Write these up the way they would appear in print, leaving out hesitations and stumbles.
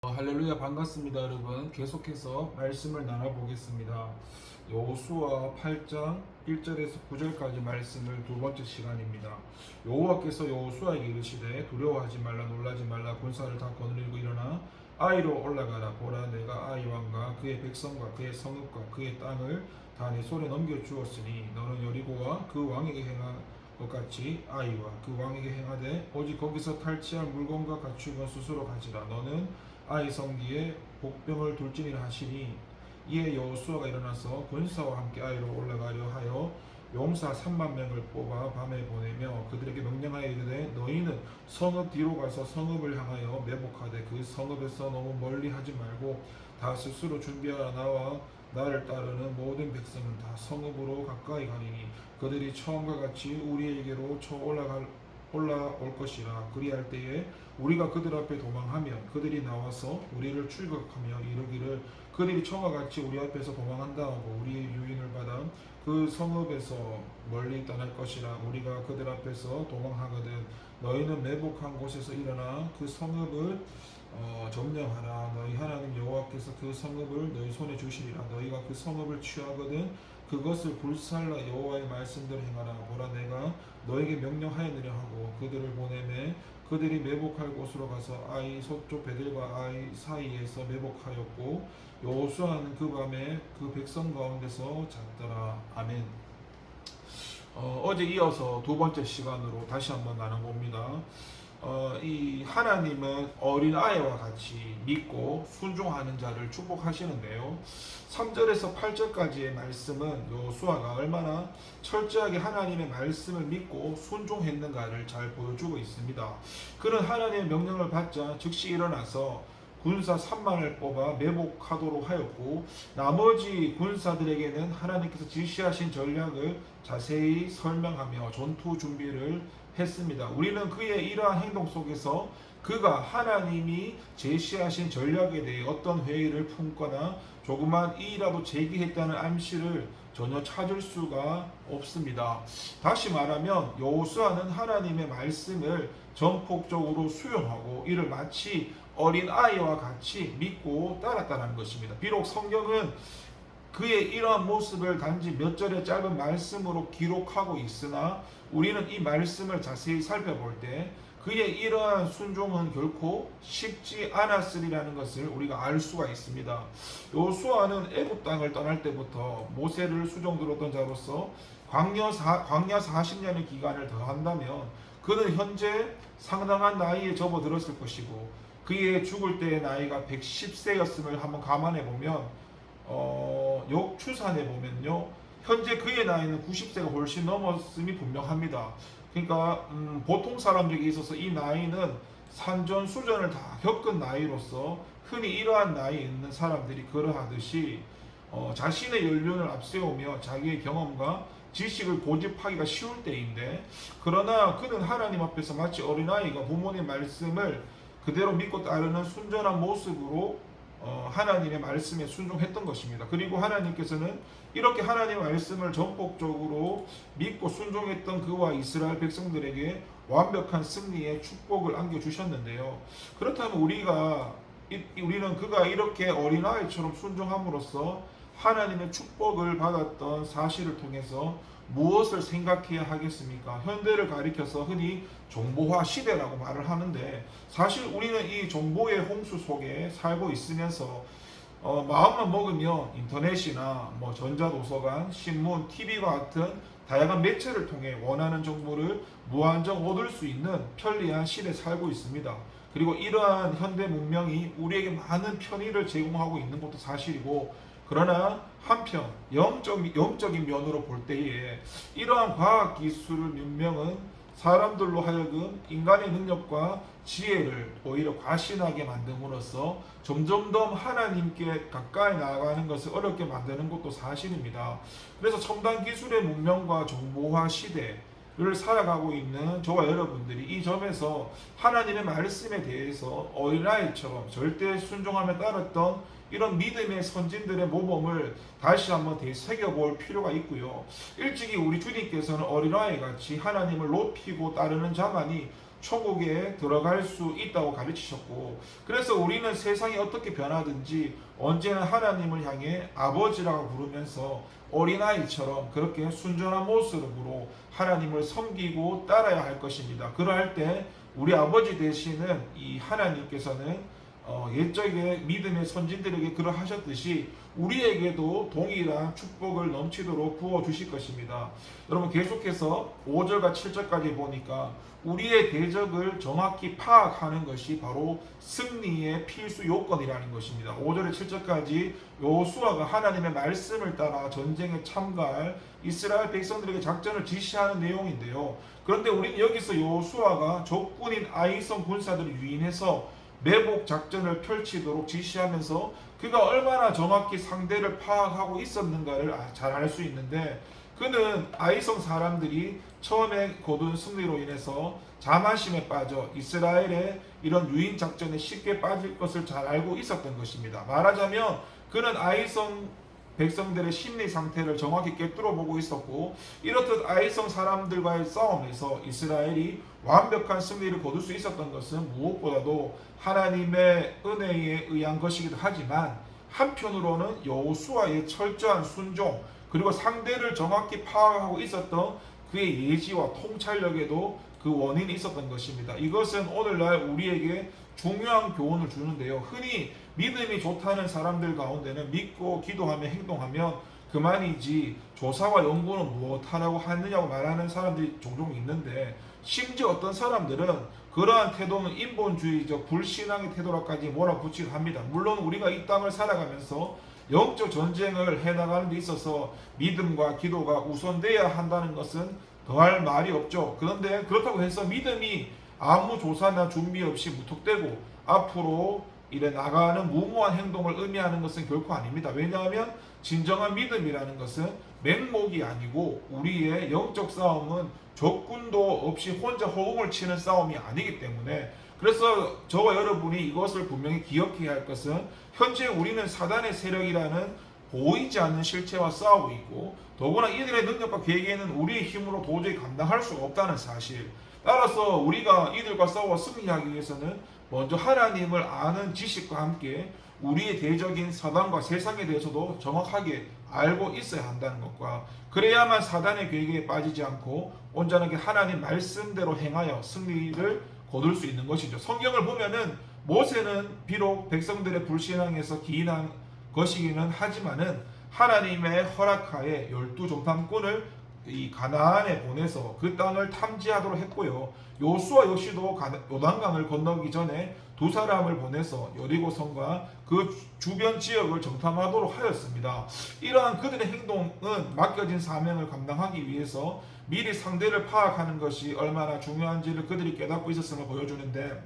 할렐루야, 반갑습니다 여러분. 계속해서 말씀을 나눠보겠습니다. 여호수아 8장 1절에서 9절까지 말씀을 두 번째 시간입니다. 여호와께서 여호수아에게 이르시되 두려워하지 말라, 놀라지 말라. 군사를 다 거느리고 일어나 아이로 올라가라. 보라, 내가 아이 왕과 그의 백성과 그의 성읍과 그의 땅을 다 내 손에 넘겨주었으니 너는 여리고와 그 왕에게 행한 것 같이 아이와 그 왕에게 행하되 오직 거기서 탈취할 물건과 가축은 스스로 가지라. 너는 아이 성기에 복병을 둘지니라 하시니, 이에 여호수아가 일어나서 군사와 함께 아이로 올라가려 하여 용사 3만 명을 뽑아 밤에 보내며 그들에게 명령하여 이르되, 너희는 성읍 뒤로 가서 성읍을 향하여 매복하되 그 성읍에서 너무 멀리 하지 말고 다 스스로 준비하라. 나와 나를 따르는 모든 백성은 다 성읍으로 가까이 가리니 그들이 처음과 같이 우리에게로 올라올 것이라. 그리할 때에 우리가 그들 앞에 도망하면 그들이 나와서 우리를 출격하며 이르기를, 그들이 처음과 같이 우리 앞에서 도망한다 하고 우리의 유인을 받아 그 성읍에서 멀리 떠날 것이라. 우리가 그들 앞에서 도망하거든 너희는 매복한 곳에서 일어나 그 성읍을 점령하라. 너희 하나님 여호와께서 그 성읍을 너희 손에 주시리라. 너희가 그 성읍을 취하거든 그것을 불살라 여호와의 말씀대로 행하라. 보라, 내가 너에게 명령하였느냐 하고 그들을 보내매 그들이 매복할 곳으로 가서 아이 서쪽 베델과 아이 사이에서 매복하였고 여호수아는 그 밤에 그 백성 가운데서 잤더라. 아멘. 어제 이어서 두 번째 시간으로 다시 한번 나눠봅니다. 이 하나님은 어린 아이와 같이 믿고 순종하는 자를 축복하시는데요. 3절에서 8절까지의 말씀은 여호수아가 얼마나 철저하게 하나님의 말씀을 믿고 순종했는가를 잘 보여주고 있습니다. 그는 하나님의 명령을 받자 즉시 일어나서 군사 3만을 뽑아 매복하도록 하였고, 나머지 군사들에게는 하나님께서 지시하신 전략을 자세히 설명하며 전투 준비를 했습니다. 우리는 그의 이러한 행동 속에서 그가 하나님이 제시하신 전략에 대해 어떤 회의를 품거나 조그만 이의라도 제기했다는 암시를 전혀 찾을 수가 없습니다. 다시 말하면 여호수아는 하나님의 말씀을 전폭적으로 수용하고 이를 마치 어린 아이와 같이 믿고 따랐다는 것입니다. 비록 성경은 그의 이러한 모습을 단지 몇 절의 짧은 말씀으로 기록하고 있으나 우리는 이 말씀을 자세히 살펴볼 때 그의 이러한 순종은 결코 쉽지 않았으리라는 것을 우리가 알 수가 있습니다. 여호수아는 애굽 땅을 떠날 때부터 모세를 수종들었던 자로서 광야 40년의 기간을 더한다면 그는 현재 상당한 나이에 접어들었을 것이고, 그의 죽을 때의 나이가 110세였음을 한번 감안해 보면 역추산해 보면요, 현재 그의 나이는 90세가 훨씬 넘었음이 분명합니다. 그러니까 보통 사람들에게 있어서 이 나이는 산전수전을 다 겪은 나이로서 흔히 이러한 나이에 있는 사람들이 그러하듯이 자신의 연륜을 앞세우며 자기의 경험과 지식을 고집하기가 쉬울 때인데, 그러나 그는 하나님 앞에서 마치 어린아이가 부모님 말씀을 그대로 믿고 따르는 순전한 모습으로 하나님의 말씀에 순종했던 것입니다. 그리고 하나님께서는 이렇게 하나님의 말씀을 전폭적으로 믿고 순종했던 그와 이스라엘 백성들에게 완벽한 승리의 축복을 안겨주셨는데요. 그렇다면 우리는 그가 이렇게 어린아이처럼 순종함으로써 하나님의 축복을 받았던 사실을 통해서 무엇을 생각해야 하겠습니까? 현대를 가리켜서 흔히 정보화 시대라고 말을 하는데, 사실 우리는 이 정보의 홍수 속에 살고 있으면서 마음만 먹으면 인터넷이나 전자도서관, 신문, TV와 같은 다양한 매체를 통해 원하는 정보를 무한정 얻을 수 있는 편리한 시대에 살고 있습니다. 그리고 이러한 현대 문명이 우리에게 많은 편의를 제공하고 있는 것도 사실이고, 그러나 한편 영적인 면으로 볼 때에 이러한 과학기술 문명은 사람들로 하여금 인간의 능력과 지혜를 오히려 과신하게 만듦으로써 점점 더 하나님께 가까이 나아가는 것을 어렵게 만드는 것도 사실입니다. 그래서 첨단 기술의 문명과 정보화 시대를 살아가고 있는 저와 여러분들이 이 점에서 하나님의 말씀에 대해서 어린아이처럼 절대 순종하며 따랐던 이런 믿음의 선진들의 모범을 다시 한번 되새겨볼 필요가 있고요. 일찍이 우리 주님께서는 어린아이같이 하나님을 높이고 따르는 자만이 천국에 들어갈 수 있다고 가르치셨고, 그래서 우리는 세상이 어떻게 변하든지 언제나 하나님을 향해 아버지라고 부르면서 어린아이처럼 그렇게 순전한 모습으로 하나님을 섬기고 따라야 할 것입니다. 그러할 때 우리 아버지 되시는 이 하나님께서는 옛적에 믿음의 선진들에게 그러하셨듯이 우리에게도 동일한 축복을 넘치도록 부어주실 것입니다. 여러분, 계속해서 5절과 7절까지 보니까 우리의 대적을 정확히 파악하는 것이 바로 승리의 필수 요건이라는 것입니다. 5절에 7절까지 여호수아가 하나님의 말씀을 따라 전쟁에 참가할 이스라엘 백성들에게 작전을 지시하는 내용인데요. 그런데 우리는 여기서 여호수아가 적군인 아이성 군사들을 유인해서 매복 작전을 펼치도록 지시하면서 그가 얼마나 정확히 상대를 파악하고 있었는가를 잘 알 수 있는데, 그는 아이성 사람들이 처음에 거둔 승리로 인해서 자만심에 빠져 이스라엘의 이런 유인 작전에 쉽게 빠질 것을 잘 알고 있었던 것입니다. 말하자면 그는 아이성 백성들의 심리 상태를 정확히 꿰뚫어 보고 있었고, 이렇듯 아이성 사람들과의 싸움에서 이스라엘이 완벽한 승리를 거둘 수 있었던 것은 무엇보다도 하나님의 은혜에 의한 것이기도 하지만, 한편으로는 여호수아의 철저한 순종, 그리고 상대를 정확히 파악하고 있었던 그의 예지와 통찰력에도 그 원인이 있었던 것입니다. 이것은 오늘날 우리에게 중요한 교훈을 주는데요. 흔히 믿음이 좋다는 사람들 가운데는 믿고 기도하며 행동하면 그만이지 조사와 연구는 무엇하라고 하느냐고 말하는 사람들이 종종 있는데, 심지어 어떤 사람들은 그러한 태도는 인본주의적 불신앙의 태도라까지 몰아붙이기도 합니다. 물론 우리가 이 땅을 살아가면서 영적 전쟁을 해나가는 데 있어서 믿음과 기도가 우선돼야 한다는 것은 더할 말이 없죠. 그런데 그렇다고 해서 믿음이 아무 조사나 준비 없이 무턱대고 앞으로 이래 나가는 무모한 행동을 의미하는 것은 결코 아닙니다. 왜냐하면 진정한 믿음이라는 것은 맹목이 아니고, 우리의 영적 싸움은 적군도 없이 혼자 허공을 치는 싸움이 아니기 때문에, 그래서 저와 여러분이 이것을 분명히 기억해야 할 것은 현재 우리는 사단의 세력이라는 보이지 않는 실체와 싸우고 있고, 더구나 이들의 능력과 계획에는 우리의 힘으로 도저히 감당할 수가 없다는 사실. 따라서 우리가 이들과 싸워 승리하기 위해서는 먼저 하나님을 아는 지식과 함께 우리의 대적인 사단과 세상에 대해서도 정확하게 알고 있어야 한다는 것과, 그래야만 사단의 계획에 빠지지 않고 온전하게 하나님 말씀대로 행하여 승리를 거둘 수 있는 것이죠. 성경을 보면은 모세는 비록 백성들의 불신앙에서 기인한 것이기는 하지만은 하나님의 허락하에 12정탐꾼을 이 가나안에 보내서 그 땅을 탐지하도록 했고요. 요수아 역시도 요단강을 건너기 전에 두 사람을 보내서 여리고성과 그 주변 지역을 정탐하도록 하였습니다. 이러한 그들의 행동은 맡겨진 사명을 감당하기 위해서 미리 상대를 파악하는 것이 얼마나 중요한지를 그들이 깨닫고 있었음을 보여주는데,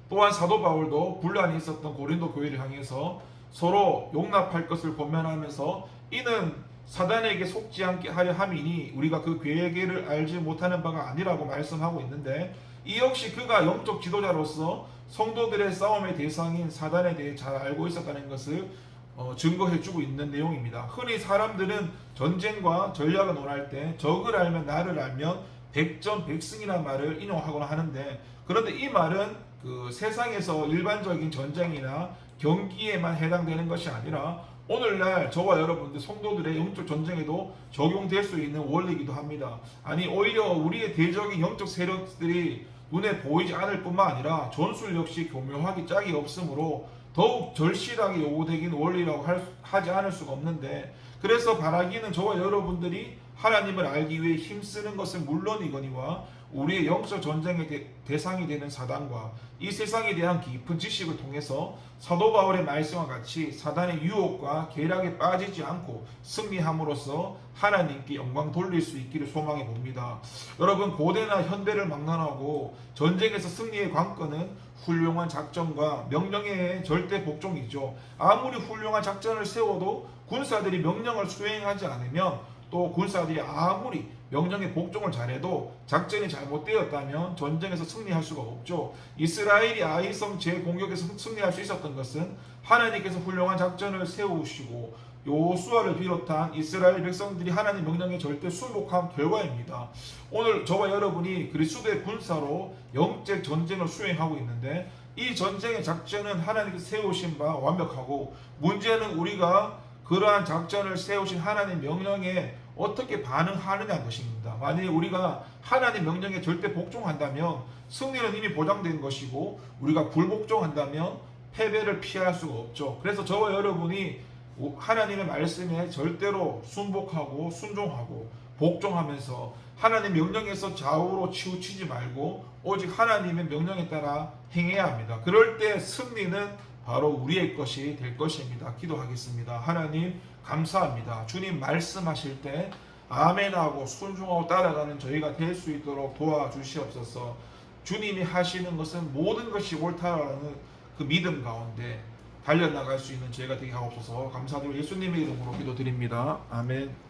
또한 사도 바울도 분란이 있었던 고린도 교회를 향해서 서로 용납할 것을 권면하면서 이는 사단에게 속지 않게 하려 함이니 우리가 그 계획을 알지 못하는 바가 아니라고 말씀하고 있는데, 이 역시 그가 영적 지도자로서 성도들의 싸움의 대상인 사단에 대해 잘 알고 있었다는 것을 증거해주고 있는 내용입니다. 흔히 사람들은 전쟁과 전략을 논할 때 적을 알면 나를 알면 백전백승이라는 말을 인용하곤 하는데, 그런데 이 말은 그 세상에서 일반적인 전쟁이나 경기에만 해당되는 것이 아니라 오늘날 저와 여러분들 성도들의 영적 전쟁에도 적용될 수 있는 원리이기도 합니다. 아니, 오히려 우리의 대적인 영적 세력들이 눈에 보이지 않을 뿐만 아니라 전술 역시 교묘하기 짝이 없으므로 더욱 절실하게 요구되긴 원리라고 하지 않을 수가 없는데, 그래서 바라기는 저와 여러분들이 하나님을 알기 위해 힘쓰는 것은 물론이거니와 우리의 영적 전쟁의 대상이 되는 사단과 이 세상에 대한 깊은 지식을 통해서 사도 바울의 말씀과 같이 사단의 유혹과 계략에 빠지지 않고 승리함으로써 하나님께 영광 돌릴 수 있기를 소망해 봅니다. 여러분, 고대나 현대를 막론하고 전쟁에서 승리의 관건은 훌륭한 작전과 명령의 절대 복종이죠. 아무리 훌륭한 작전을 세워도 군사들이 명령을 수행하지 않으면, 또 군사들이 아무리 명령에 복종을 잘해도 작전이 잘못되었다면 전쟁에서 승리할 수가 없죠. 이스라엘이 아이성 재공격에서 승리할 수 있었던 것은 하나님께서 훌륭한 작전을 세우시고 요수아를 비롯한 이스라엘 백성들이 하나님 명령에 절대 순복한 결과입니다. 오늘 저와 여러분이 그리스도의 군사로 영적 전쟁을 수행하고 있는데 이 전쟁의 작전은 하나님께서 세우신 바 완벽하고 문제는 우리가 그러한 작전을 세우신 하나님 명령에 어떻게 반응하느냐는 것입니다. 만약에 우리가 하나님 명령에 절대 복종한다면 승리는 이미 보장된 것이고 우리가 불복종한다면 패배를 피할 수가 없죠. 그래서 저와 여러분이 하나님의 말씀에 절대로 순복하고 순종하고 복종하면서 하나님 명령에서 좌우로 치우치지 말고 오직 하나님의 명령에 따라 행해야 합니다. 그럴 때 승리는 바로 우리의 것이 될 것입니다. 기도하겠습니다. 하나님 감사합니다. 주님 말씀하실 때 아멘하고 순종하고 따라가는 저희가 될 수 있도록 도와주시옵소서. 주님이 하시는 것은 모든 것이 옳다라는 그 믿음 가운데 달려나갈 수 있는 저희가 되게 하옵소서. 감사드리고 예수님의 이름으로 기도드립니다. 아멘.